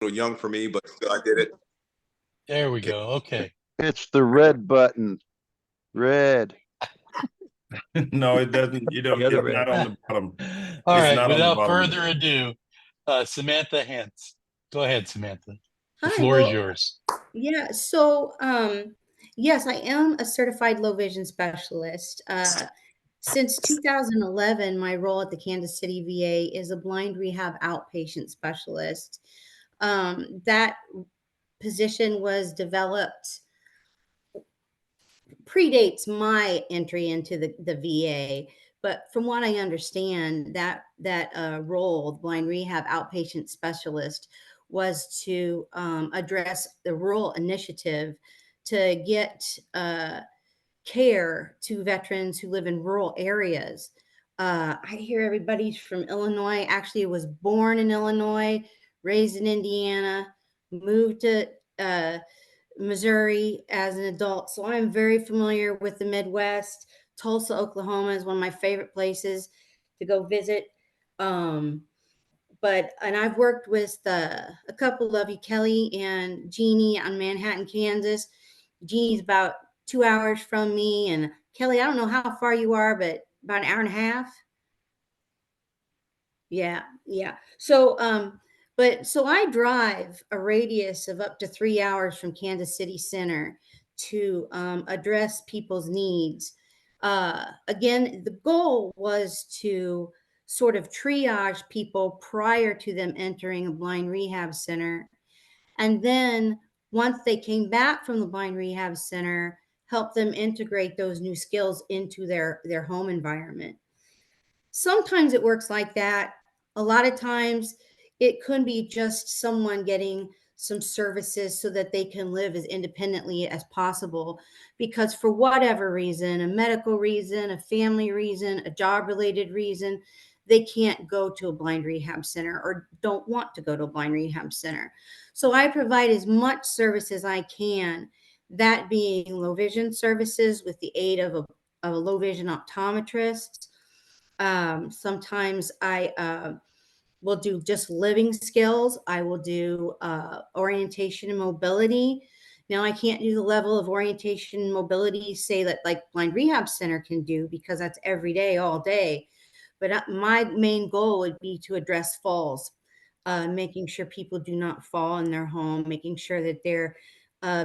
little young for me, but still I did it. There we Okay. go. Okay. It's the red button. Red. No, it doesn't. You The don't. other It's red. not on the bottom. All It's right. not on the Without bottom. further ado, Samantha Hens. Go ahead, Samantha. The Hi, floor is well, yours. yeah, so yes, I am a certified low vision specialist. Since 2011, my role at the Kansas City VA is a blind rehab outpatient specialist. That position was developed predates my entry into the VA, but from what I understand, that role, the blind rehab outpatient specialist, was to address the rural initiative to get care to veterans who live in rural areas. I hear everybody's from Illinois. Actually, I was born in Illinois, raised in Indiana, moved to Missouri as an adult. So I'm very familiar with the Midwest. Tulsa, Oklahoma is one of my favorite places to go visit. Um, and I've worked with a couple of you, Kelly and Jeannie, on Manhattan, Kansas. Jeannie's about 2 hours from me, and Kelly, I don't know how far you are, but about an hour and a half. Yeah, yeah. So I drive a radius of up to 3 hours from Kansas City Center to address people's needs. Again, the goal was to sort of triage people prior to them entering a blind rehab center. And then once they came back from the blind rehab center, help them integrate those new skills into their home environment. Sometimes it works like that. A lot of times it could be just someone getting some services so that they can live as independently as possible, because for whatever reason, a medical reason, a family reason, a job related reason, they can't go to a blind rehab center or don't want to go to a blind rehab center. So I provide as much service as I can, that being low vision services with the aid of a low vision optometrist. Sometimes I will do just living skills. I will do orientation and mobility. Now, I can't do the level of orientation and mobility, say, that like Blind Rehab Center can do, because that's every day, all day. But my main goal would be to address falls, making sure people do not fall in their home, making sure that they're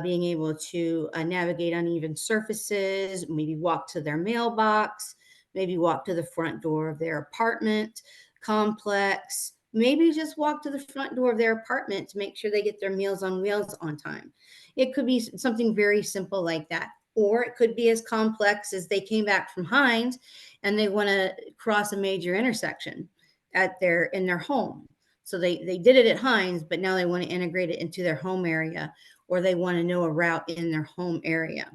being able to navigate uneven surfaces, maybe walk to their mailbox, maybe walk to the front door of their apartment complex, maybe just walk to the front door of their apartment to make sure they get their Meals on Wheels on time. It could be something very simple like that. Or it could be as complex as they came back from Hines and they want to cross a major intersection in their home. So they did it at Hines, but now they want to integrate it into their home area, or they want to know a route in their home area.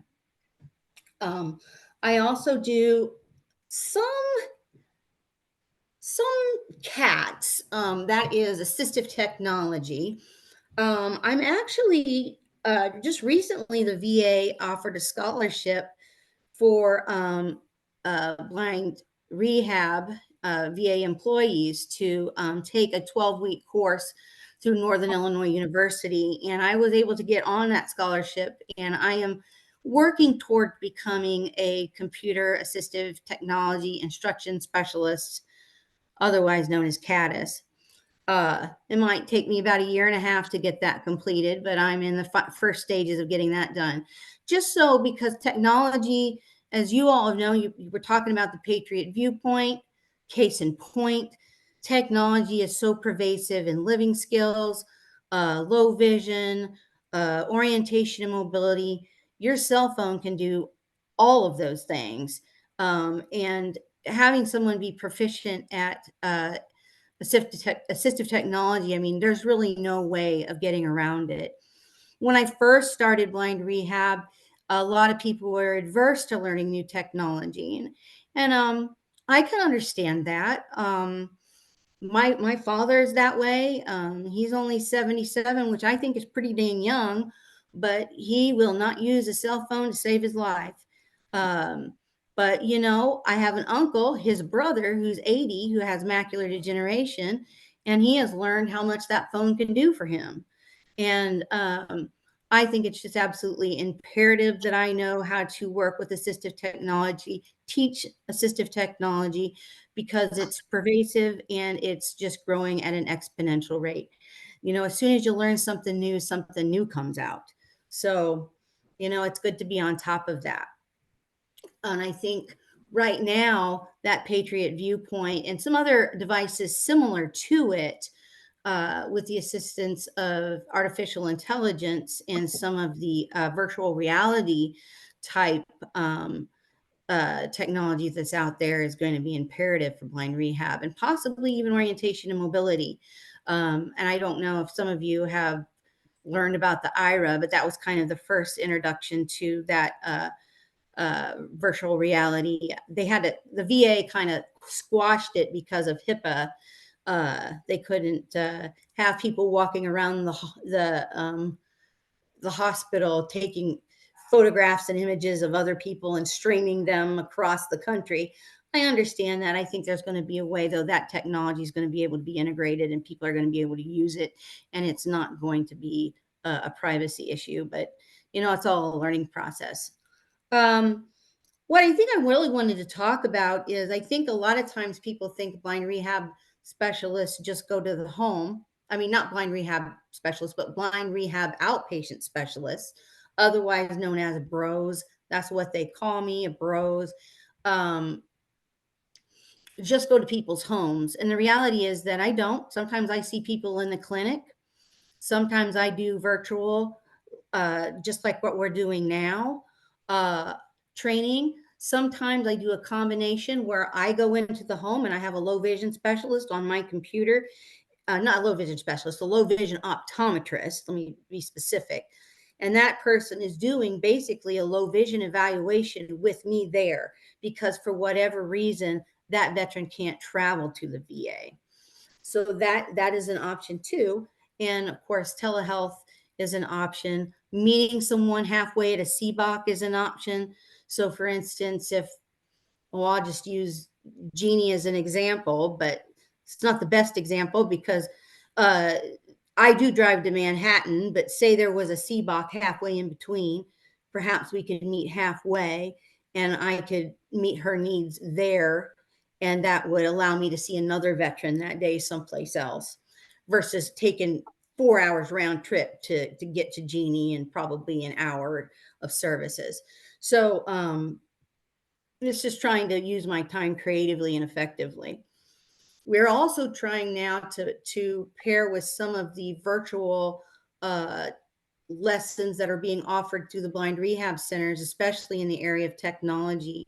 I also do some cats. That is assistive technology. I'm actually just recently, the VA offered a scholarship for blind rehab VA employees to take a 12-week course through Northern Illinois University. And I was able to get on that scholarship, and I am working toward becoming a computer assistive technology instruction specialist, otherwise known as CADIS. It might take me about a year and a half to get that completed, but I'm in the first stages of getting that done. Just so, because technology, as you all know, you were talking about the Patriot Viewpoint, case in point, technology is so pervasive in living skills, low vision, orientation and mobility. Your cell phone can do all of those things. And having someone be proficient at assistive technology, I mean, there's really no way of getting around it. When I first started blind rehab, a lot of people were adverse to learning new technology, and I can understand that. My father is that way. He's only 77, which I think is pretty dang young, but he will not use a cell phone to save his life. Um, but I have an uncle, his brother, who's 80, who has macular degeneration, and he has learned how much that phone can do for him. And I think it's just absolutely imperative that I know how to work with assistive technology, teach assistive technology, because it's pervasive and it's just growing at an exponential rate. You know, as soon as you learn something new comes out. So, you know, it's good to be on top of that. And I think right now that Patriot Viewpoint and some other devices similar to it, with the assistance of artificial intelligence and some of the virtual reality type technology that's out there, is going to be imperative for blind rehab and possibly even orientation and mobility. And I don't know if some of you have learned about the IRA, but that was kind of the first introduction to that virtual reality. They had it, the VA kind of squashed it because of HIPAA. They couldn't have people walking around the hospital taking photographs and images of other people and streaming them across the country. I understand that. I think there's going to be a way, though, that technology is going to be able to be integrated and people are going to be able to use it, and it's not going to be a privacy issue. But, you know, it's all a learning process. What I think I really wanted to talk about is, I think a lot of times people think blind rehab specialists just go to the home. I mean, not blind rehab specialists, but blind rehab outpatient specialists, otherwise known as bros. That's what they call me, bros. Just go to people's homes. And the reality is that I don't. Sometimes I see people in the clinic. Sometimes I do virtual, just like what we're doing now, training. Sometimes I do a combination where I go into the home and I have a low vision specialist on my computer, not a low vision specialist, a low vision optometrist. Let me be specific. And that person is doing basically a low vision evaluation with me there, because for whatever reason, that veteran can't travel to the VA. So that is an option too. And of course, telehealth is an option. Meeting someone halfway at a CBOC is an option. So for instance, I'll just use Jeannie as an example, but it's not the best example because I do drive to Manhattan, but say there was a CBOC halfway in between, perhaps we could meet halfway and I could meet her needs there. And that would allow me to see another veteran that day someplace else, versus taking 4 hours round trip to get to Jeannie and probably an hour of services. So it's just trying to use my time creatively and effectively. We're also trying now to pair with some of the virtual lessons that are being offered through the blind rehab centers, especially in the area of technology.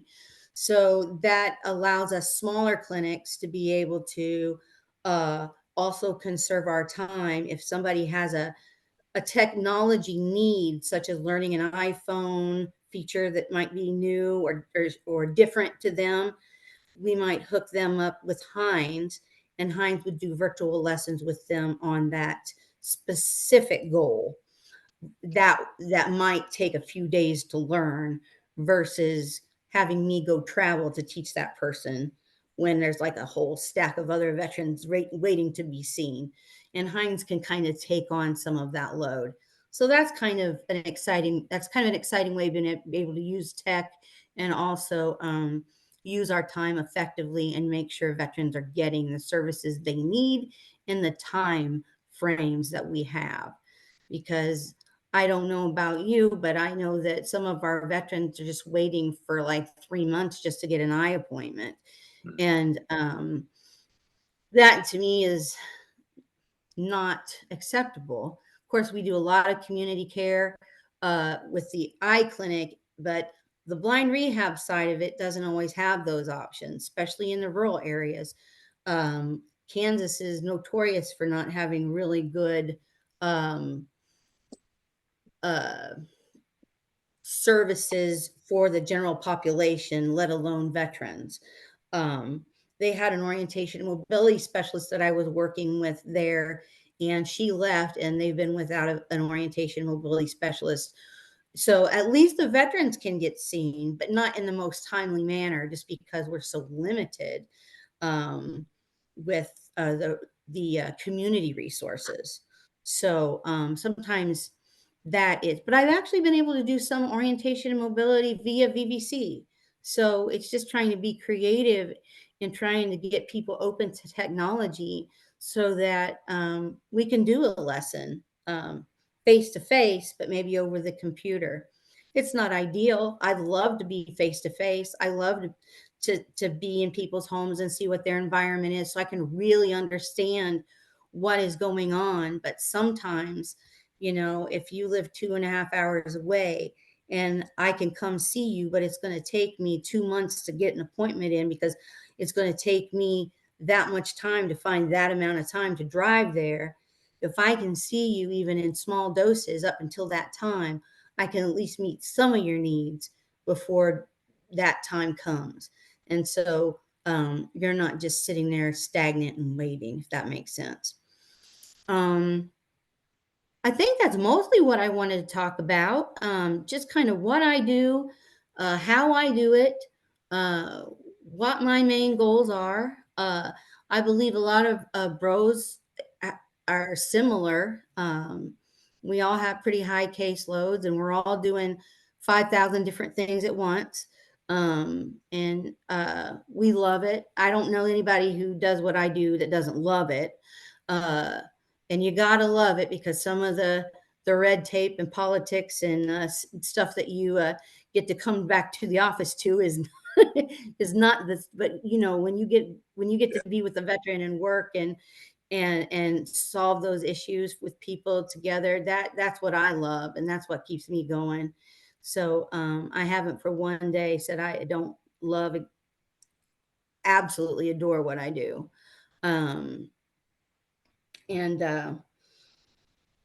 So that allows us smaller clinics to be able to also conserve our time. If somebody has a technology need, such as learning an iPhone feature that might be new or different to them, we might hook them up with Hines, and Hines would do virtual lessons with them on that specific goal. That might take a few days to learn, versus having me go travel to teach that person when there's like a whole stack of other veterans waiting to be seen. And Hines can kind of take on some of that load. So that's kind of an exciting way of being able to use tech and also use our time effectively and make sure veterans are getting the services they need in the time frames that we have. Because I don't know about you, but I know that some of our veterans are just waiting for like 3 months just to get an eye appointment. And that to me is not acceptable. Of course, we do a lot of community care with the eye clinic, but the blind rehab side of it doesn't always have those options, especially in the rural areas. Kansas is notorious for not having really good services for the general population, let alone veterans. They had an orientation and mobility specialist that I was working with there, and she left, and they've been without an orientation and mobility specialist. So at least the veterans can get seen, but not in the most timely manner, just because we're so limited with the community resources. So sometimes that is, but I've actually been able to do some orientation and mobility via VVC. So it's just trying to be creative and trying to get people open to technology so that we can do a lesson face to face, but maybe over the computer. It's not ideal. I'd love to be face to face. I love to be in people's homes and see what their environment is so I can really understand what is going on. But sometimes, you know, if you live 2.5 hours away and I can come see you, but it's going to take me 2 months to get an appointment in because it's going to take me that much time to find that amount of time to drive there. If I can see you even in small doses up until that time, I can at least meet some of your needs before that time comes. And so you're not just sitting there stagnant and waiting, if that makes sense. I think that's mostly what I wanted to talk about. Just kind of what I do, how I do it, what my main goals are. I believe a lot of bros are similar. We all have pretty high caseloads and we're all doing 5,000 different things at once. And we love it. I don't know anybody who does what I do that doesn't love it. And you gotta love it because some of the red tape and politics and stuff that you get to come back to the office to is is not this. But you know, when you get to be with the veteran and work and solve those issues with people together, that's what I love and that's what keeps me going. So I haven't for one day said I don't love it, absolutely adore what I do.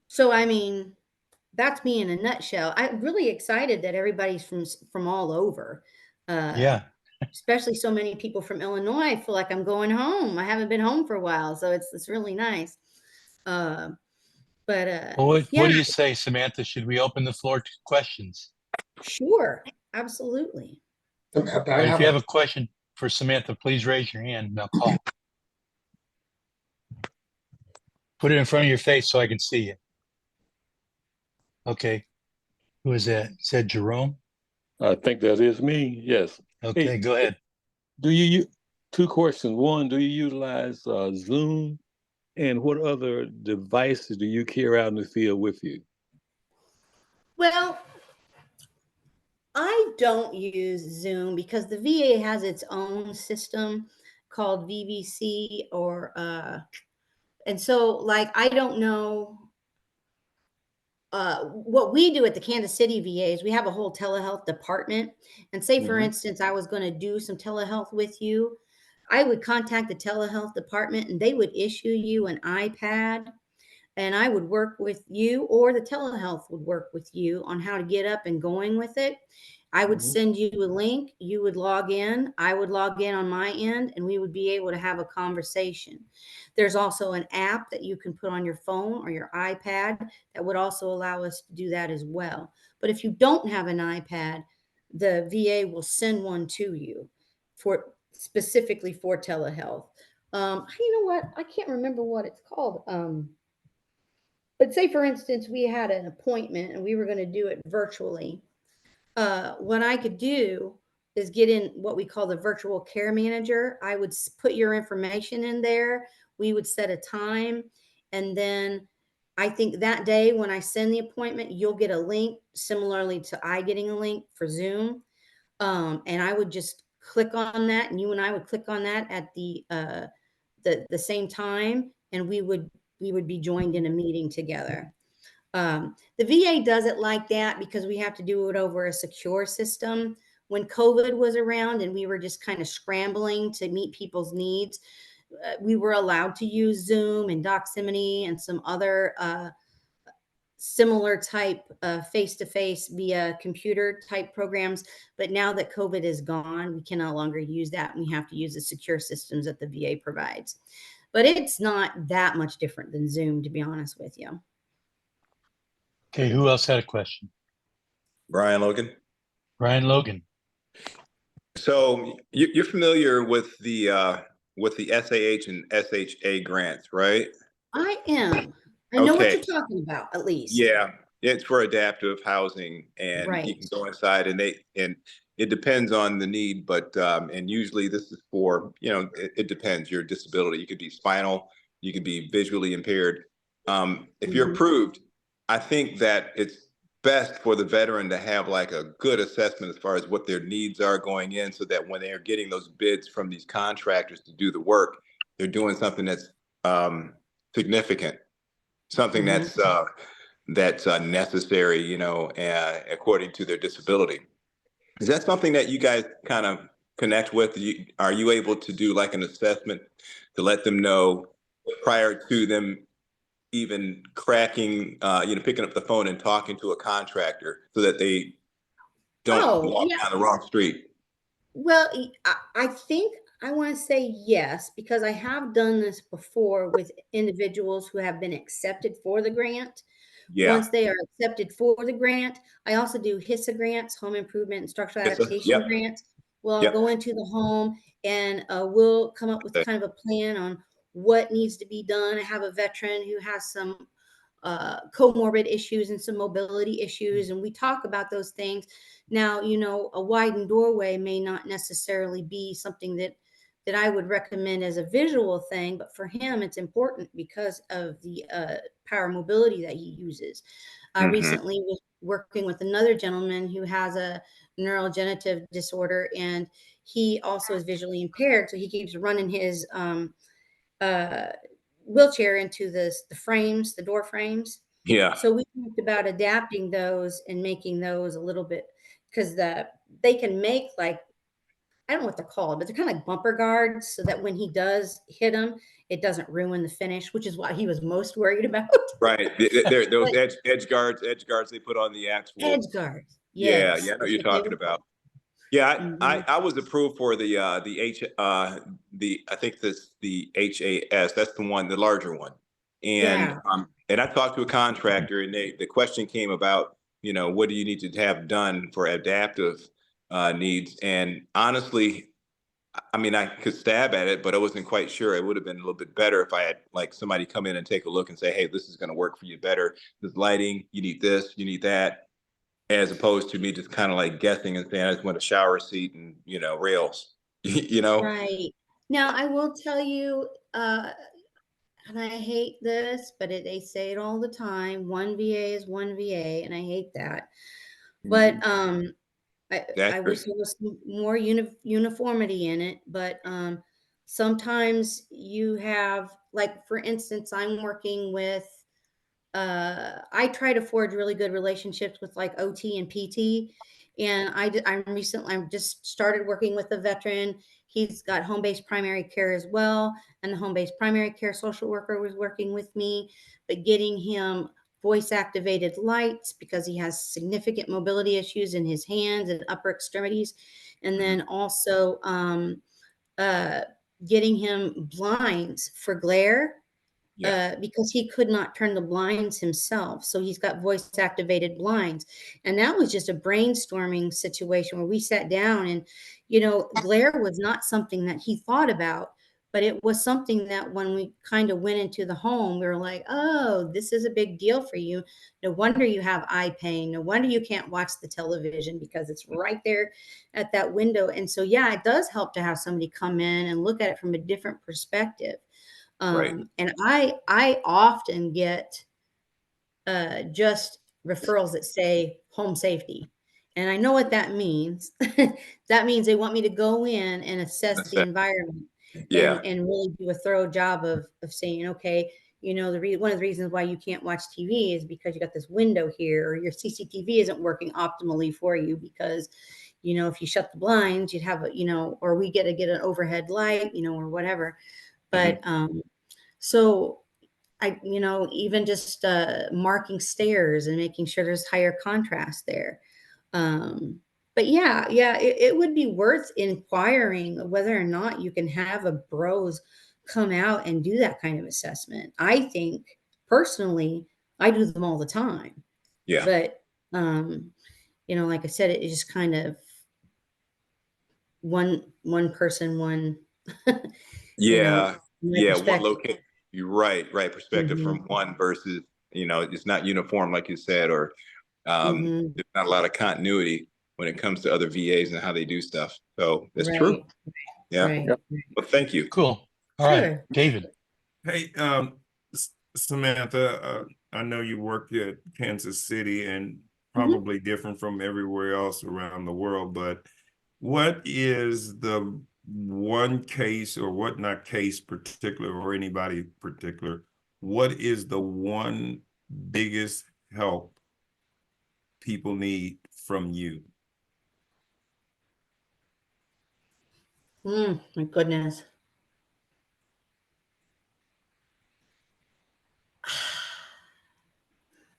So I mean, that's me in a nutshell. I'm really excited that everybody's from all over. Yeah. Especially so many people from Illinois. I feel like I'm going home. I haven't been home for a while, so it's really nice. Well, Yeah, what do you say, Samantha? Should we open the floor to questions? sure, absolutely. And if you have a question for Samantha, please raise your hand and I'll call. Put it in front of your face so I can see it. Okay. Who is that? Is that Jerome? I think that is me. Yes. Okay, Hey, go ahead. do you two questions? One, do you utilize Zoom? And what other devices do you carry out in the field with you? Well, I don't use Zoom because the VA has its own system called VVC or and so like I don't know what we do at the Kansas City VA is we have a whole telehealth department. And say, for instance, I was going to do some telehealth with you. I would contact the telehealth department and they would issue you an iPad and I would work with you or the telehealth would work with you on how to get up and going with it. I would send you a link. You would log in. I would log in on my end and we would be able to have a conversation. There's also an app that you can put on your phone or your iPad that would also allow us to do that as well. But if you don't have an iPad, the VA will send one to you for specifically for telehealth. You know what? I can't remember what it's called. But say, for instance, we had an appointment and we were going to do it virtually. What I could do is get in what we call the virtual care manager. I would put your information in there. We would set a time. And then I think that day when I send the appointment, you'll get a link similarly to I getting a link for Zoom. And I would just click on that and you and I would click on that at the same time. And we would be joined in a meeting together. The VA does it like that because we have to do it over a secure system. When COVID was around and we were just kind of scrambling to meet people's needs, we were allowed to use Zoom and Doximity and some other similar type face-to-face via computer type programs. But now that COVID is gone, we can no longer use that. And we have to use the secure systems that the VA provides. But it's not that much different than Zoom, to be honest with you. Okay, who else had a question? Brian Logan. Brian Logan. So you're familiar with the with the SAH and SHA grants, right? I am. I know what Okay. you're talking about, at least. Yeah, it's for adaptive housing, and you Right. can go inside, and it depends on the need, but and usually this is for, it depends your disability. You could be spinal, you could be visually impaired. If you're Mhm. approved, I think that it's best for the veteran to have like a good assessment as far as what their needs are going in, so that when they're getting those bids from these contractors to do the work, they're doing something that's significant, something Mhm. that's necessary, according to their disability. Is that something that you guys kind of connect with? Are you able to do like an assessment to let them know prior to them even cracking, picking up the phone and talking to a contractor, so that they don't Oh, walk yeah. down the wrong street? Well, I think I want to say yes, because I have done this before with individuals who have been accepted for the grant. Yeah. Once they are accepted for the grant, I also do HISA grants, home improvement and structural Yes, sir. adaptation Yep. grants. Well, I'll Yep. go into the home and we'll come up with Okay. kind of a plan on what needs to be done. I have a veteran who has some comorbid issues and some mobility issues, and we talk about those things. Now, a widened doorway may not necessarily be something that I would recommend as a visual thing, but for him, it's important because of the power mobility that he uses. I Mhm. recently was working with another gentleman who has a neurodegenerative disorder, and he also is visually impaired. So he keeps running his uh, wheelchair into the frames, the door frames. Yeah. So we talked about adapting those and making those a little bit, because they can make, like, I don't know what they're called, but they're kind of like bumper guards, so that when he does hit them, it doesn't ruin the finish, which is what he was most worried about. Right. Those But edge guards they put on the actual. edge guards, Yeah, yes, yeah, I know what that's you're what they talking were about. called. Yeah, Mhm. I was approved for I think the HAS. That's the one, the larger one. And Yeah. I talked to a contractor, and the question came about, what do you need to have done for adaptive needs? And honestly, I mean, I could stab at it, but I wasn't quite sure. It would have been a little bit better if I had like somebody come in and take a look and say, hey, this is going to work for you better. This lighting, you need this, you need that, as opposed to me just kind of like guessing and saying I just want a shower seat and rails. you know? Right. Now, I will tell you, and I hate this, but they say it all the time. One VA is one VA, and I hate that. But Mhm. I wish Accurate. there was some more uniformity in it. But sometimes you have, like, for instance, I'm working with. I try to forge really good relationships with, like, OT and PT, and I'm just started working with a veteran. He's got home-based primary care as well, and the home-based primary care social worker was working with me, but getting him voice activated lights because he has significant mobility issues in his hands and upper extremities, and Mhm. then also uh, getting him blinds for glare, Yeah. because he could not turn the blinds himself. So he's got voice activated blinds. And that was just a brainstorming situation where we sat down and, glare was not something that he thought about, but it was something that when we kind of went into the home, we were like, oh, this is a big deal for you. No wonder you have eye pain. No wonder you can't watch the television because it's right there at that window. And so, yeah, it does help to have somebody come in and look at it from a different perspective. Right. And I often get just referrals that say home safety. And I know what that means. That means they want me to go in and assess That's the it. environment Yeah. and really do a thorough job of saying, okay, one of the reasons why you can't watch TV is because you got this window here, or your CCTV isn't working optimally for you because, if you shut the blinds, you'd have or we get an overhead light, or whatever. Mhm. But so even just marking stairs and making sure there's higher contrast there. Um, but yeah, it would be worth inquiring whether or not you can have a bros come out and do that kind of assessment. I think personally, I do them all the time, Yeah. but like I said, it is just kind of one person, one Yeah, my yeah, one perspective. locate, you're right, right, perspective Mhm. from one versus, it's not uniform, like you said, or Mhm. there's not a lot of continuity when it comes to other VAs and how they do stuff. So that's true. Right, Yeah. right. Yep. Well, thank you. Cool. All right, Sure. David. Hey, Samantha, I know you work at Kansas City and probably different from everywhere else around the world, but what is the one case, or what, not case particular or anybody particular, what is the one biggest help people need from you? My goodness.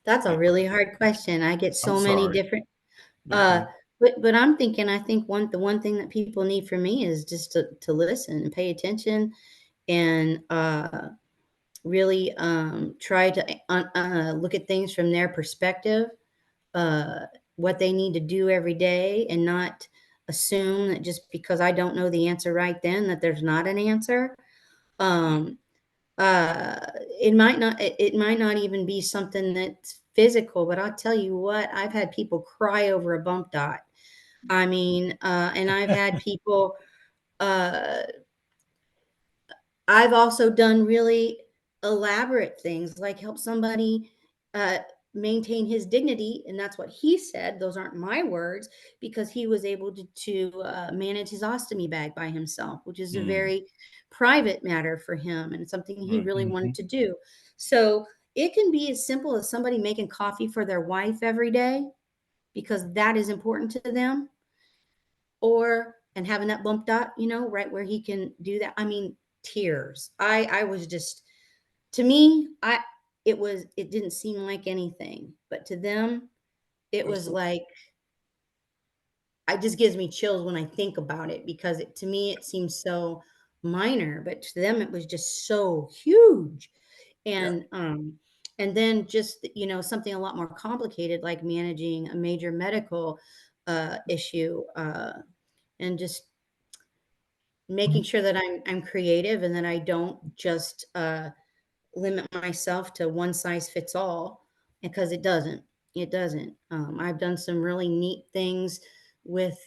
That's a really hard question. I get I'm so many sorry. different, but I'm thinking, I think the one thing that people need from me is just to listen and pay attention and really try to look at things from their perspective, uh, what they need to do every day, and not assume that just because I don't know the answer right then that there's not an answer. Um, it might not even be something that's physical, but I'll tell you what, I've had people cry over a bump dot. I mean, and I've had people, uh, I've also done really elaborate things like help somebody uh, maintain his dignity. And that's what he said. Those aren't my words, because he was able to manage his ostomy bag by himself, which is a very private matter for him and something he Right. really wanted to do. So it can be as simple as somebody making coffee for their wife every day because that is important to them, or and having that bump dot, right where he can do that. I mean, tears. I was just, to me, it didn't seem like anything, but to them, it was like, it just gives me chills when I think about it, because to me it seems so minor, but to them it was just so huge. Yeah. And then just, something a lot more complicated, like managing a major medical issue, and just making sure that I'm creative and that I don't just limit myself to one size fits all, because it doesn't. I've done some really neat things with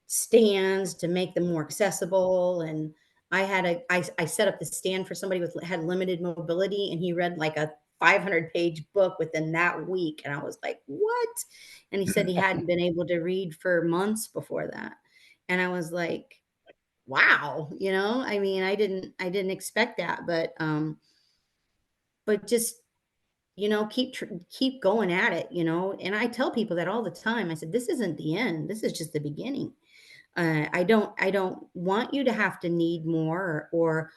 stands to make them more accessible, and I set up the stand for somebody with had limited mobility, and he read like a 500-page book within that week, and I was like, what? And he said he hadn't been able to read for months before that, and I was like, wow, I mean, I didn't expect that, but just, keep going at it, and I tell people that all the time. I said, this isn't the end, this is just the beginning. I don't want you to have to need more, or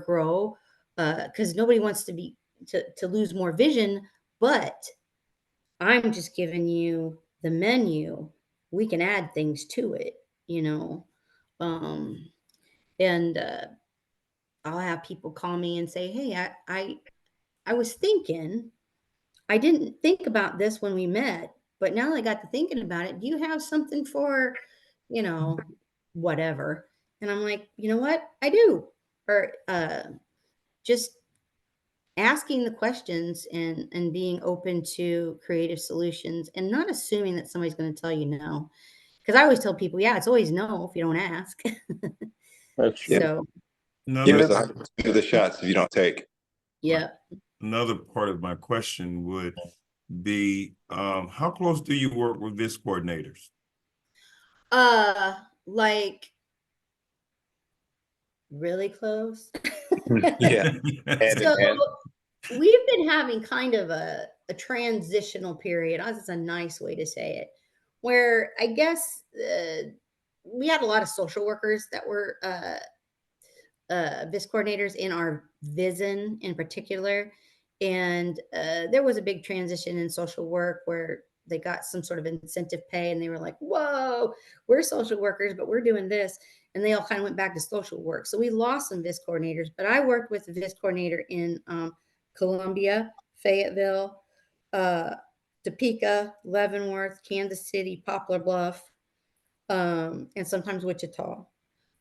grow, because nobody wants to lose more vision, but I'm just giving you the menu. We can add things to it, um and I'll have people call me and say, hey, I was thinking, I didn't think about this when we met, but now I got to thinking about it. Do you have something for, you know, whatever? And I'm like, you know what? I do. Or just asking the questions, and being open to creative solutions, and not assuming that somebody's going to tell you no. Because I always tell people, yeah, it's always no if you don't ask. That's Yeah. true. So, Give Another us 100% of the shots if you don't take. yeah. another part of my question would be, how close do you work with VIS coordinators? Like really close. Yeah. Hand So in hand. we've been having kind of a transitional period. That's a nice way to say it, where I guess we had a lot of social workers that were VIS coordinators in our VISN in particular. And there was a big transition in social work where they got some sort of incentive pay, and they were like, whoa, we're social workers, but we're doing this. And they all kind of went back to social work. So we lost some VIS coordinators, but I worked with a VIS coordinator in Columbia, Fayetteville, uh, Topeka, Leavenworth, Kansas City, Poplar Bluff, and sometimes Wichita.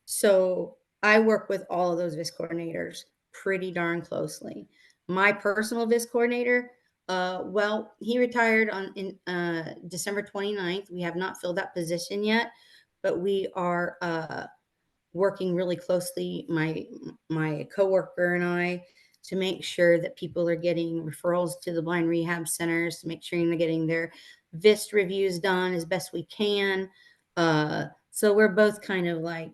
So I work with all of those VIS coordinators pretty darn closely. My personal VIS coordinator, well, he retired on in December 29th. We have not filled that position yet, but we are working really closely, my coworker and I, to make sure that people are getting referrals to the blind rehab centers, to make sure they're getting their VIST reviews done as best we can. So we're both kind of like,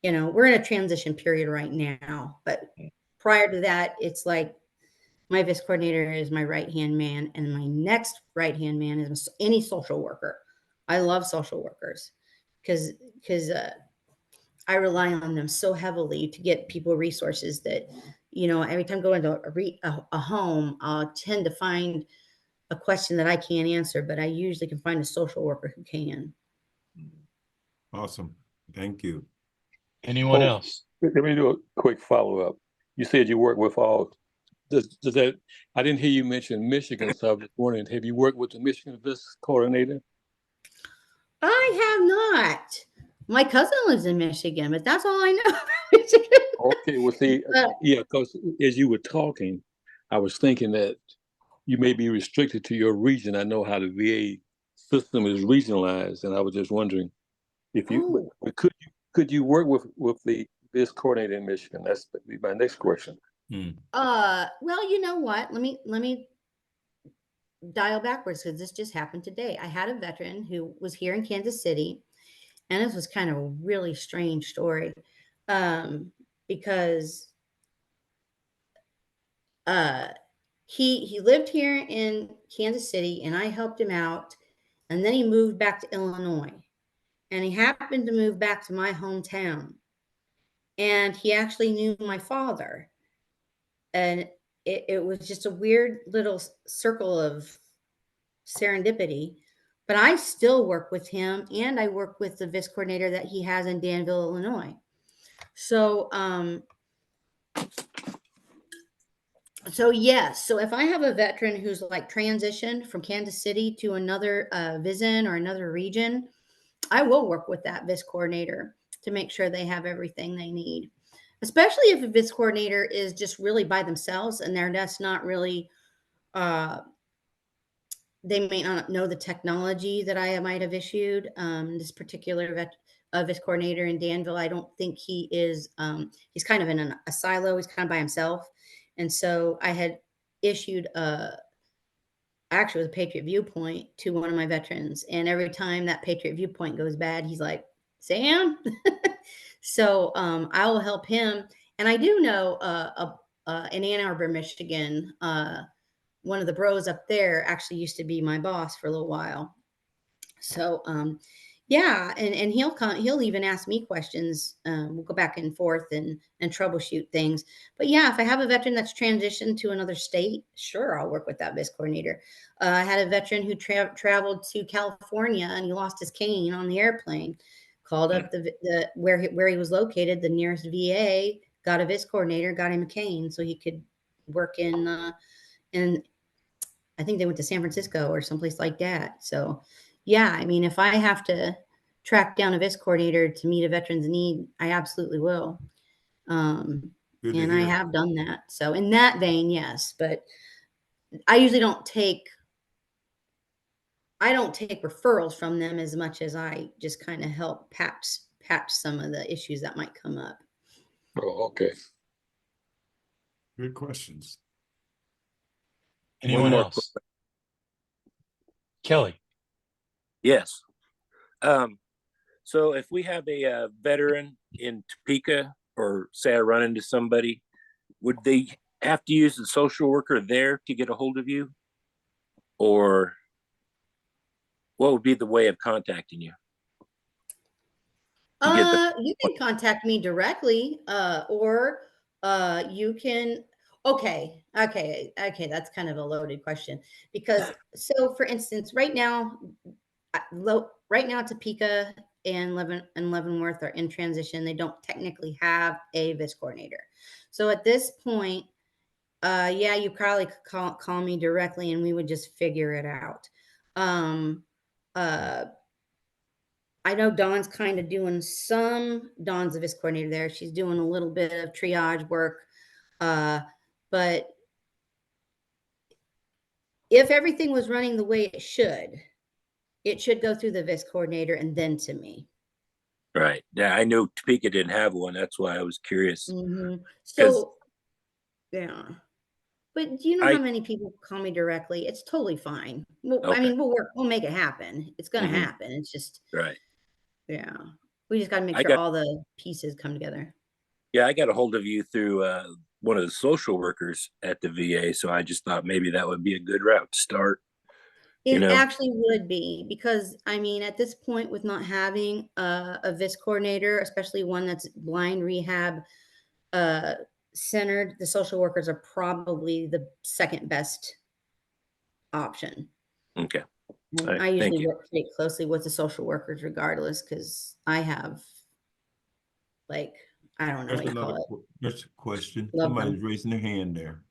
you know, we're in a transition period right now, but prior to that, it's like my VIS coordinator is my right-hand man, and my next right-hand man is any social worker. I love social workers because I rely on them so heavily to get people resources that, you know, every time I go into a home, I'll tend to find a question that I can't answer, but I usually can find a social worker who can. Awesome. Thank you. Anyone Oh, else? let me do a quick follow-up. You said you work with all, does that, I didn't hear you mention Michigan, so I was wondering, have you worked with the Michigan VIS coordinator? I have not. My cousin lives in Michigan, but that's all I know about Michigan. Okay, well, see, yeah, because as you were talking, I was thinking that you may be restricted to your region. I know how the VA system is regionalized, and I was just wondering if you, but could you work with the VIS coordinator in Michigan? That's be my next question. Well, you know what? Let me dial backwards because this just happened today. I had a veteran who was here in Kansas City, and this was kind of a really strange story, because he lived here in Kansas City, and I helped him out, and then he moved back to Illinois, and he happened to move back to my hometown, and he actually knew my father, and it was just a weird little circle of serendipity. But I still work with him, and I work with the VIS coordinator that he has in Danville, Illinois. So yes, so if I have a veteran who's like transitioned from Kansas City to another VISN or another region, I will work with that VIS coordinator to make sure they have everything they need. Especially if a VIS coordinator is just really by themselves and they're just not really, they may not know the technology that I might have issued. This particular VIS coordinator in Danville, I don't think he is, he's kind of in a silo. He's kind of by himself. And so I had issued actually it was a Patriot Viewpoint to one of my veterans. And every time that Patriot Viewpoint goes bad, he's like, Sam. So I will help him. And I do know in Ann Arbor, Michigan, one of the bros up there actually used to be my boss for a little while. So yeah, and he'll even ask me questions. We'll go back and forth and troubleshoot things. But yeah, if I have a veteran that's transitioned to another state, sure, I'll work with that VIS coordinator. I had a veteran who traveled to California and he lost his cane on the airplane. Called up the where he was located, the nearest VA, got a VIS coordinator, got him a cane so he could work in I think they went to San Francisco or someplace like that. So yeah, I mean, if I have to track down a VIS coordinator to meet a veteran's need, I absolutely will. And I have done that. So in that vein, yes, but I usually don't take referrals from them as much as I just kind of help patch some of the issues that might come up. Oh, okay. Good questions. Anyone else? Kelly. Yes. So if we have a veteran in Topeka, or say I run into somebody, would they have to use the social worker there to get a hold of you? Or what would be the way of contacting you? You can contact me directly, or you can. Okay, that's kind of a loaded question because so for instance, right now Topeka and Leavenworth are in transition. They don't technically have a VIS coordinator. So at this point, yeah, you probably could call me directly and we would just figure it out. I know Dawn's kind of doing Dawn's the VIS coordinator there. She's doing a little bit of triage work. But if everything was running the way it should go through the VIS coordinator and then to me. Right. Yeah, I know Topeka didn't have one. That's why I was curious. So, yeah. But do you know I- how many people call me directly? It's totally fine. Well, I Okay. mean, we'll make it happen. It's going to Mhm. happen. It's just, Right. yeah. We just got to make I sure got- all the pieces come together. Yeah, I got a hold of you through one of the social workers at the VA, so I just thought maybe that would be a good route to start. It You know? actually would be, because I mean, at this point, with not having a VIS coordinator, especially one that's blind rehab centered, the social workers are probably the second best option. Okay. And All right, I thank usually you. work pretty closely with the social workers regardless, because I have, like, I don't know There's what you call another, it. there's a question. Love Somebody's them. raising their hand there.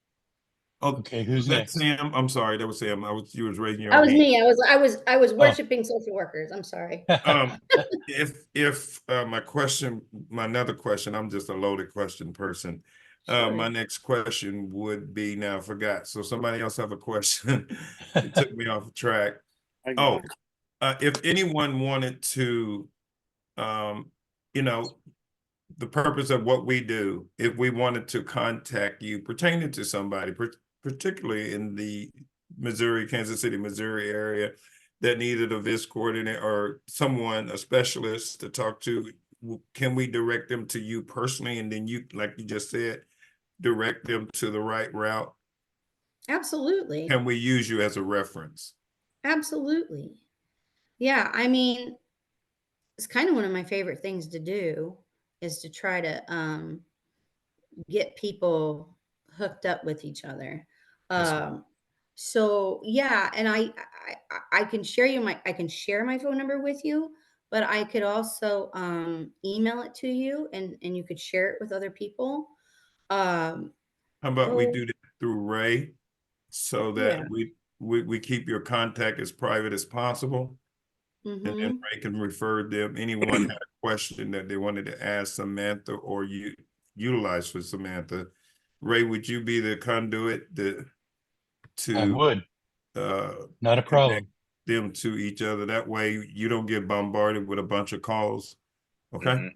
Oh, Okay, who's was that next? Sam? I'm sorry, that was Sam. You was raising your That was hand. me. I was Oh. worshiping social workers. I'm sorry. If my another question, I'm just a loaded question person. Sure. My next question would be, now I forgot. So somebody else have a question. It took me off track. Oh, if anyone wanted to, you know, the purpose of what we do, if we wanted to contact you pertaining to somebody, particularly in the Missouri, Kansas City, Missouri area that needed a VIS coordinator or someone, a specialist to talk to, can we direct them to you personally? And then you, like you just said, direct them to the right route? Absolutely. Can we use you as a reference? Absolutely. Yeah. I mean, it's kind of one of my favorite things to do is to try to get people hooked up with each other. Yes, So yeah, and I can I can share my phone number with you, but I could also email it to you and you could share it with other people. Um, How about we oh do that through Ray so yeah. that we keep your contact as private as possible? And then Mm-hmm. Ray can refer them, anyone had a question that they wanted to ask Samantha or you utilize for Samantha. Ray, would you be the conduit I to would. Not a connect problem. them to each other? That way you don't get bombarded with a bunch of calls. Okay? Mhm.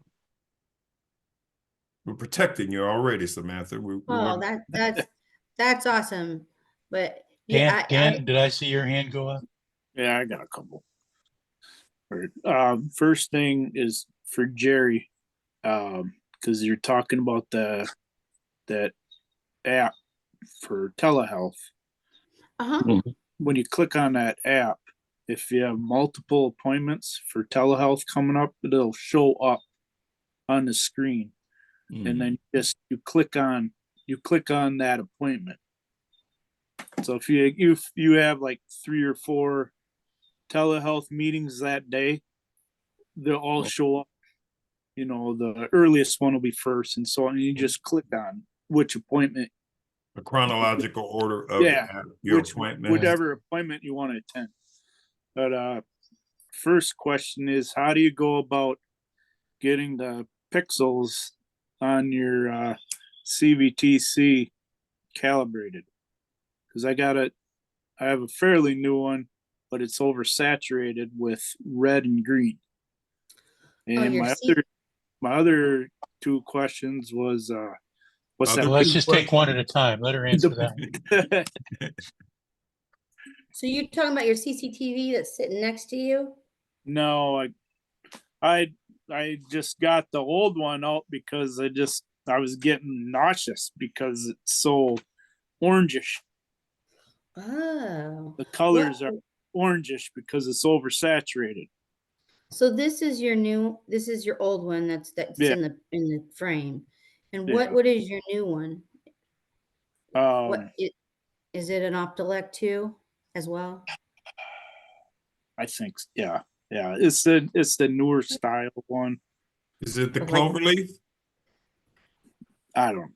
We're protecting you already, Samantha. We Oh, want that's awesome. But yeah, Dan, did I see your hand go up? Yeah, I got a couple. All right. First thing is for Jerry, because you're talking about that app for telehealth. uh-huh. When you click on that app, if you have multiple appointments for telehealth coming up, it'll show up on the screen, and then you click on that appointment. So if you have like 3 or 4 telehealth meetings that day, they'll all show up. You know, the earliest one will be first, and so on. And you just click on which appointment. a chronological order of Yeah, your appointment. whichever appointment you want to attend. But first question is, how do you go about getting the pixels on your CVTC calibrated? Because I have a fairly new one, but it's oversaturated with red and green. And your my other 2 questions was what's Other that? Well, let's two just take one at questions? a time. Let her answer that one. So you're talking about your CCTV that's sitting next to you? No, I just got the old one out because I was getting nauseous because it's so orangish. Oh. The colors are orangish because it's oversaturated. So this is your old one that's Yeah. in the frame. And Yeah. what is your new one? Is it an Optelec 2 as well? I think yeah. It's the newer style one. Is it the Like- cloverleaf? I don't.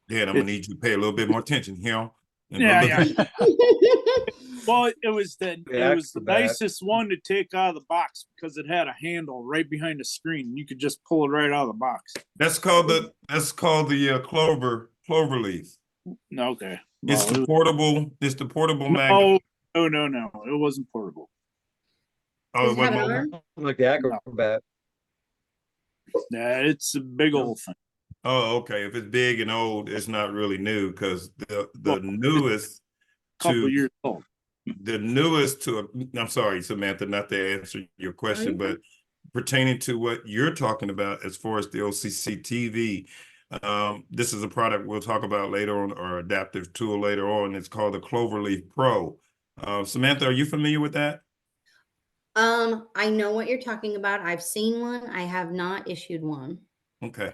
Dan, I'm gonna need you to pay a little bit more attention here. and go Yeah, look yeah. at- Well, it was the Acrobat. nicest one to take out of the box because it had a handle right behind the screen. You could just pull it right out of the box. That's called the clover leaf. Okay. It's Well, the portable. It's the portable no, no. It wasn't portable. Oh, Does it it have an wasn't mobile? arm? Like the Acrobat. Yeah, it's a big old thing. Oh, okay. If it's big and old, it's not really new because the Well, newest Couple to years old. I'm sorry, Samantha, not to answer your question, but pertaining to what you're talking about as far as the OCC TV, this is a product we'll talk about later on, or adaptive tool later on. It's called the Cloverleaf Pro. Samantha, are you familiar with that? I know what you're talking about. I've seen one. I have not issued one. Okay.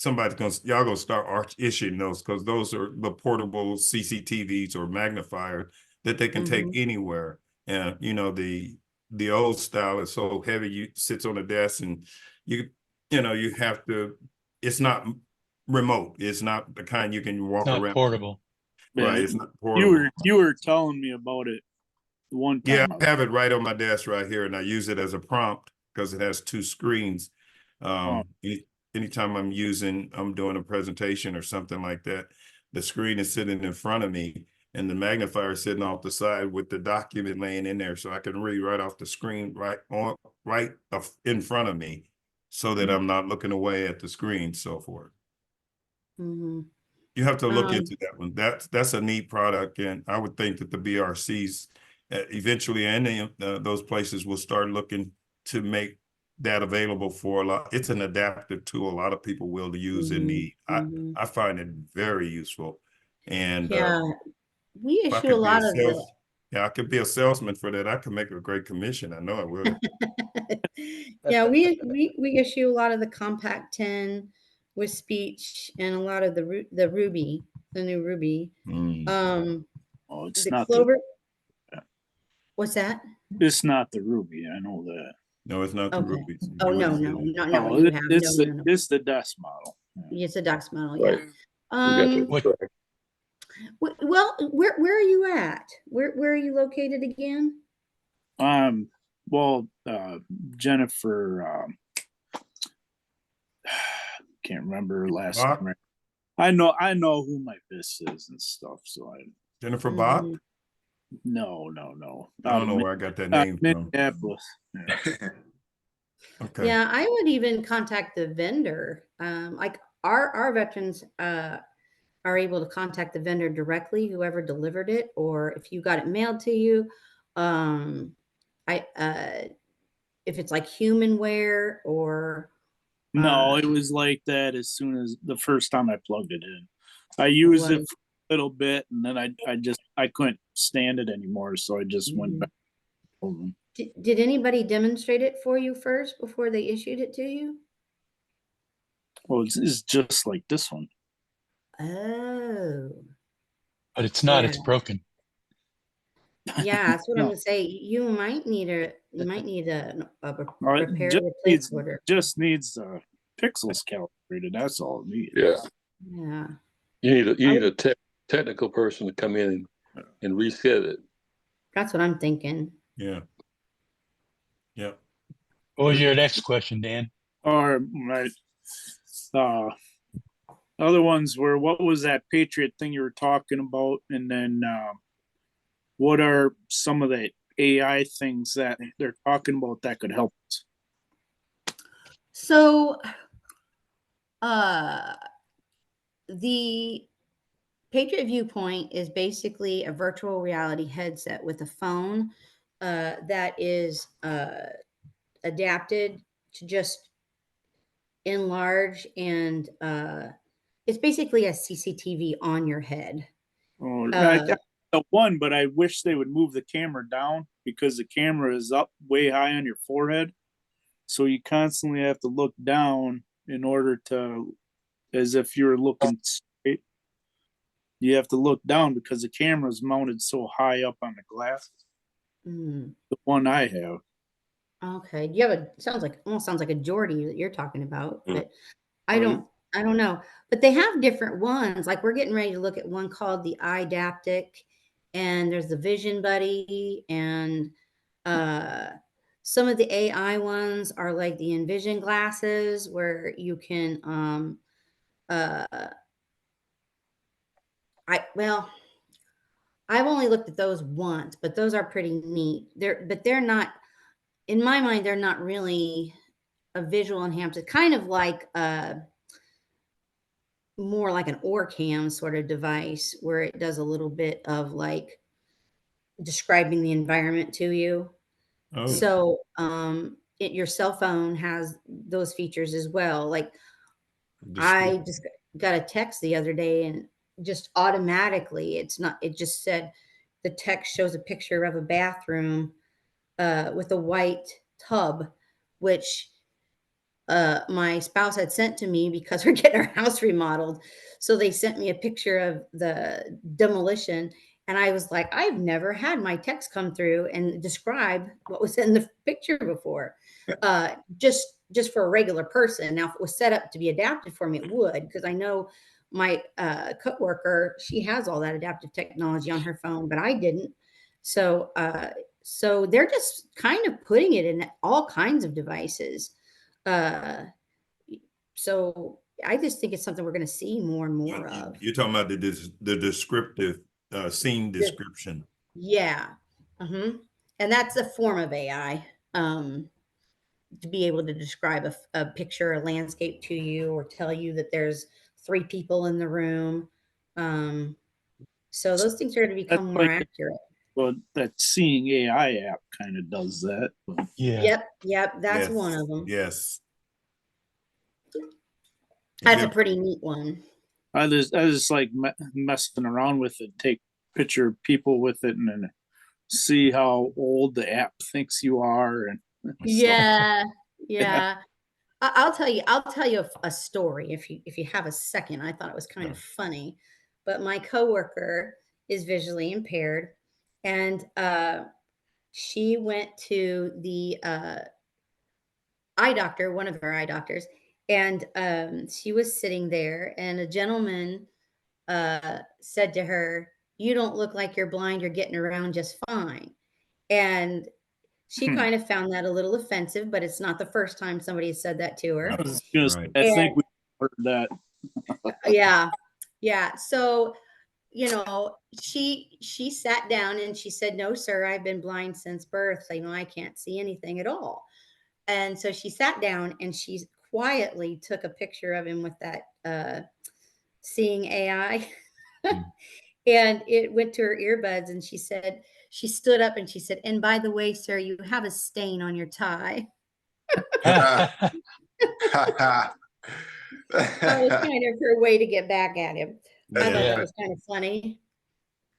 Y'all gonna start issuing those because those are the portable CCTVs or magnifier that they can take anywhere. And you know, the old style is so heavy, you sits on a desk and you have to, it's not remote. It's not the kind you can walk It's not around. portable. Right. Yeah, It's not portable. you were telling me about it one Yeah, time. I have it right on my desk right here, and I use it as a prompt because it has two screens. Anytime I'm doing a presentation or something like that, the screen is sitting in front of me and the magnifier is sitting off the side with the document laying in there, so I can read right off the screen, right in front of me, so that I'm not looking away at the screen, so forth. Mm-hmm. You have to look into that one. That's a neat product, and I would think that the BRCs eventually, and those places will start looking to make that available for a lot. It's an adaptive tool a lot of people will use and need. I find it very useful, and Yeah, we if I issue a could be lot of the. yeah, I could be a salesman for that. I could make a great commission. I know I would. Yeah, we issue a lot of the compact 10 with speech and a lot of the Ruby, the new Ruby. Oh, it's The not Clover. What's that? it's not the Ruby. I know that. No, it's not the Okay. Rubies. Oh, You no, wouldn't no, see it. not what Oh, you have. it's No. it's the desk model. It's a Dux model, Right. yeah. We got What- the track. Well, where are you at? Where are you located again? Well, Jennifer, can't remember her last Bach? name. I know who my bis is and stuff. So Jennifer Bach? Mhm. no. I don't know where I got that name from. Minneapolis. Yeah. Okay. Yeah, I would even contact the vendor. Like our veterans are able to contact the vendor directly, whoever delivered it, or if you got it mailed to you. If it's like human wear or No, it was like that as soon as the first time I plugged it in. I used it was- for a little bit and then I couldn't stand it anymore. So I just went back. Did anybody demonstrate it for you first before they issued it to you? Well, it's just like this one. Oh, But it's not, it's Yeah. broken. yeah, that's what I'm No. gonna say. You might need a All right, repair just replace needs, order. just needs pixels calibrated. That's all it needs. Yeah. Yeah. You need a technical person to come in and reset it. That's what I'm thinking. Yeah. Yeah. What was your next question, Dan? Or right. Other ones were, what was that Patriot thing you were talking about? And then what are some of the AI things that they're talking about that could help us? So, the Patriot Viewpoint is basically a virtual reality headset with a phone that is adapted to just enlarge and it's basically a CCTV on your head. Oh, I got the one, but I wish they would move the camera down because the camera is up way high on your forehead. So you constantly have to look down in order to, as if you're looking straight. You have to look down because the camera is mounted so high up on the glass. Mm, The one I have. okay. You have almost sounds like a Geordie that you're talking about, Mm. but I don't I don't know, but they have different ones. Like we're getting ready to look at one called the iDaptic, and there's the Vision Buddy, and some of the AI ones are like the Envision glasses, where you can uh, I've only looked at those once, but those are pretty neat. They're not, in my mind, they're not really a visual enhancer. Kind of like more like an Orcam sort of device where it does a little bit of like describing the environment to you. Oh, So your cell phone has those features as well. Like I descriptive. just got a text the other day and just automatically, it just said the text shows a picture of a bathroom with a white tub, which my spouse had sent to me because we're getting our house remodeled. So they sent me a picture of the demolition. And I was like, I've never had my text come through and describe what was in the picture before. Just for a regular person. Now, if it was set up to be adapted for me, it would, because I know my coworker, she has all that adaptive technology on her phone, but I didn't. So so they're just kind of putting it in all kinds of devices. Uh, so I just think it's something we're going to see more and more of. You're talking about the descriptive scene description. Yeah. And that's a form of AI. To be able to describe a picture, a landscape to you, or tell you that there's 3 people in the room. So those things are going to become That's more like accurate. Well, that Seeing AI app kind of does that. Yeah. Yep, that's Yes, one of them. yes. That's a Yep. pretty neat one. I just like messing around with it, take picture of people with it, and then see how old the app thinks you are. And Yeah, yeah. I'll tell you a story if you have a second. I thought it was kind of funny, but my coworker is visually impaired, and she went to the eye doctor, one of her eye doctors, and she was sitting there, and a gentleman said to her, "You don't look like you're blind. You're getting around just fine." And she kind of found that a little offensive, but it's not the first time somebody has said that to her. I was gonna say, Right. I And think we heard that. yeah, yeah. So, she sat down and she said, "No, sir, I've been blind since birth. I can't see anything at all." And so she sat down and she quietly took a picture of him with that Seeing AI. Mm. And it went to her earbuds, and she stood up and she said, "And by the way, sir, you have a stain on your tie." That was kind of her way to get back at him. I thought Yeah. that was kind of funny.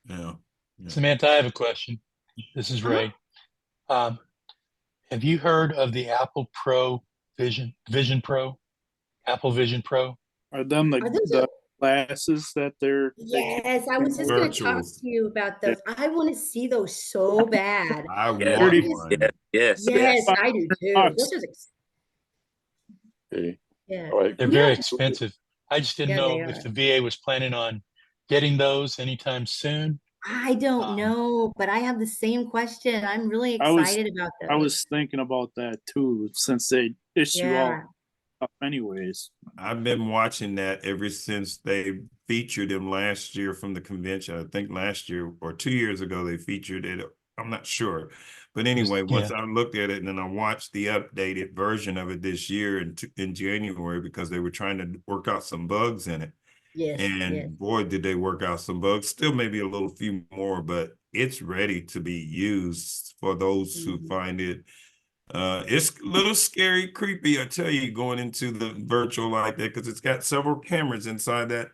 Yeah. Samantha, I have a question. This is Ray. Have you heard of the Apple Pro Vision Pro, Apple Vision Pro? Are them Are those the glasses that they're Yes, I was just going to talk Virtuals. to you about those. I want to see those so bad. I Yeah. want just- one. Yes. Yes, I do too. Bucks. Those are Okay. yeah. All right. They're very expensive. I just didn't Yeah, know they if are. the VA was planning on getting those anytime soon. I don't know, but I have the same question. I'm really excited about those. I was thinking about that too, since they issue all Yeah. stuff anyways. I've been watching that ever since they featured him last year from the convention. I think last year or 2 years ago they featured it. I'm not sure. But anyway, once I looked at it and then I watched the updated version of it this year in January, because they were trying to work out some bugs in it. Yes. And Yes. boy, did they work out some bugs. Still maybe a little few more, but it's ready to be used for those who find it. It's a little scary, creepy, I tell you, going into the virtual like that, because it's got several cameras inside that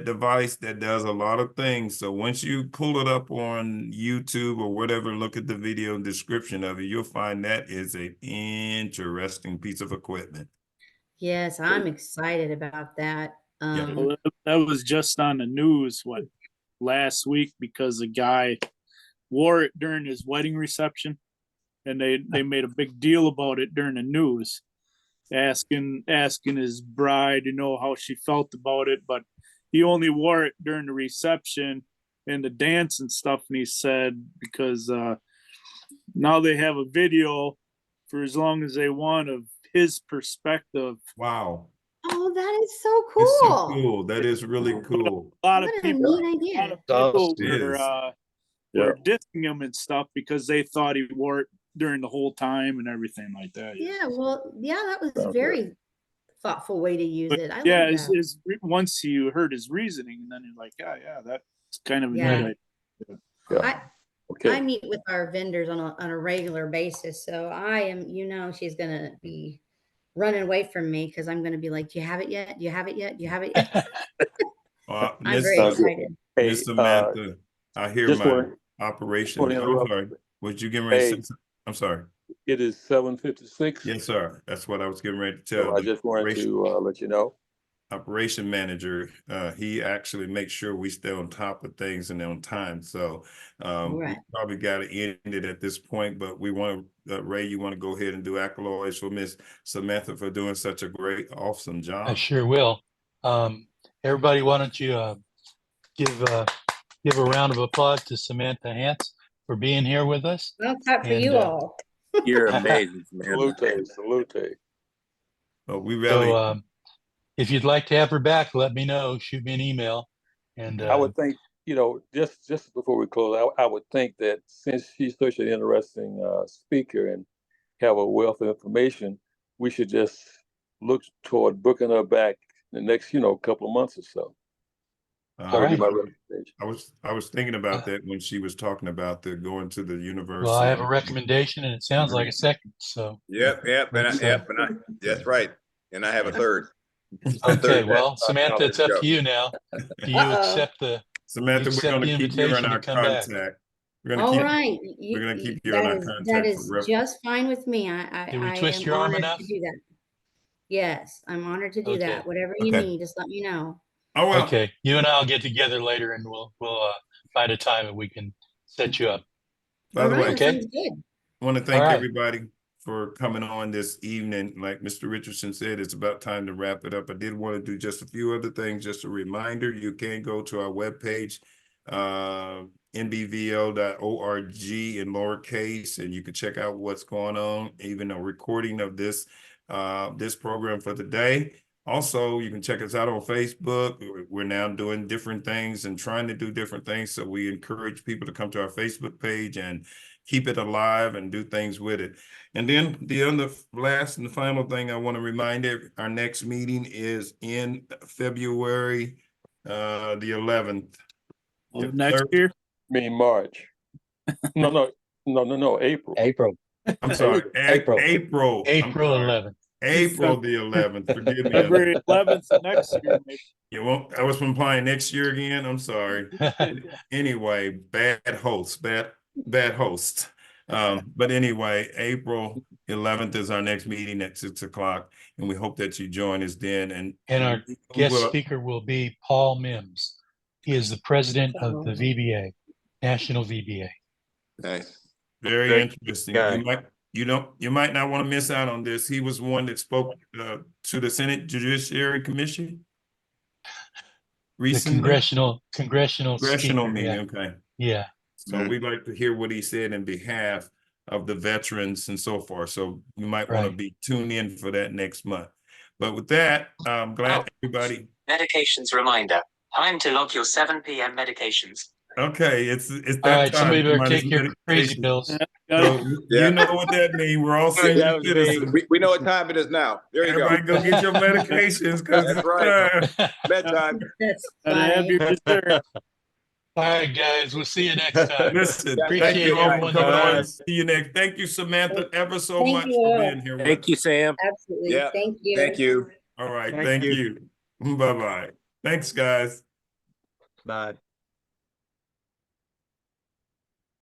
device that does a lot of things. So once you pull it up on YouTube or whatever, look at the video description of it, you'll find that is an interesting piece of equipment. Yes, I'm excited about that. Well, that was just on the news last week, because a guy wore it during his wedding reception, and they made a big deal about it during the news. asking his bride, how she felt about it, but he only wore it during the reception and the dance and stuff. And he said, because now they have a video for as long as they want of his perspective. Wow. Oh, that is so It's so cool. cool. That is really cool. A lot of What a people, neat idea. were dissing him and stuff because they thought he wore it during the whole time and everything like that. Yeah, well, yeah, that was a Sounds very thoughtful way to use But it. I yeah, love that. once you heard his reasoning, and then you're like, yeah, that's kind of a Yeah. neat idea. I Okay. meet with our vendors on a regular basis, so I am, she's gonna be running away from me because I'm gonna be like, "Do you have it yet? Do you have it yet? Do you have it yet?" I'm very Sounds good. excited. Hey, Miss Samantha, I hear just my wanna- operation. wanna I'm interrupt. sorry. Was you getting ready to Hey. say? I'm sorry. It is 7:56. Yes, sir. That's what I was getting ready to So tell. I The just wanted to let you know. operation manager, he actually makes sure we stay on top of things and on time. So we Right. probably got to end it at this point, but we want to, Ray, you want to go ahead and do accolades for Miss Samantha for doing such a great, awesome I job. sure will. Everybody, why don't you give a round of applause to Samantha Hance for being here with us. I'll clap for And, you all. You're amazing, Samantha. Salute. We really, So if you'd like to have her back, let me know. Shoot me an email. And I would think, just before we close, I would think that since she's such an interesting speaker and have a wealth of information, we should just look toward booking her back in the next, couple of months or so. All right. My recommendation. I was thinking about that when she was talking about the going to the university. well, I have a recommendation, and it sounds like a second. So Yep, that's right. And I have a third. okay, well, Samantha, it's up to you now. Do you Uh-oh. accept the? Samantha, accept we're going the to keep you in invitation to our come back. contact. We're All going right. to keep you in our contact. That is forever. just fine with me. Did we I twist am your arm honored enough? to do that. Yes, I'm honored to do Okay. that. Whatever you Okay. need, just let me know. Oh, well. Okay, you and I'll get together later, and we'll find a time and we can set you up. By All the right, way, that okay. sounds good. I want to thank All right. everybody for coming on this evening. Like Mr. Richardson said, it's about time to wrap it up. I did want to do just a few other things. Just a reminder, you can go to our webpage, nbvo.org in lowercase, and you can check out what's going on, even a recording of this program for the day. Also, you can check us out on Facebook. We're now doing different things and trying to do different things. So we encourage people to come to our Facebook page and keep it alive and do things with it. And then the other last and the final thing I want to remind our next meeting is in February the 11th. Of next year. March. No, April. I'm sorry, April. April 11th. April the 11th. Forgive me. February 11th next year. Maybe. You won't, I was implying next year again. I'm sorry. Anyway, bad host. But anyway, April 11th is our next meeting at 6:00, and we hope that you join us then. And our guest speaker will be Paul Mims. He is the president of the VBA, National VBA. Nice. Very interesting. You might not want to miss out on this. He was one that spoke to the Senate Judiciary Commission recently. The congressional speaker, meeting. yeah. Okay. Yeah. So we'd like to hear what he said in behalf of the veterans and so forth. So you might want to be tuned in for that next month. But with that, I'm glad everybody. Medications reminder. Time to log your 7 p.m. medications. Okay, it's that all right, time. somebody better Minus take your crazy pills. So you know what that means. We're all senior citizens. We know what time it is now. There you Everybody go get your medications because That's it's right. time. Bedtime. That's Gotta have funny. your dessert. All right, guys, we'll see you next time. Listen, Appreciate thank you all for everyone coming that on. does. See you next. Thank you, Samantha, ever so Thank much you for all. being here. with Thank you, Sam. Absolutely. Yeah. Thank you. Thank you. us. All right, Thank thank you. you. Bye-bye. Thanks, guys. Bye.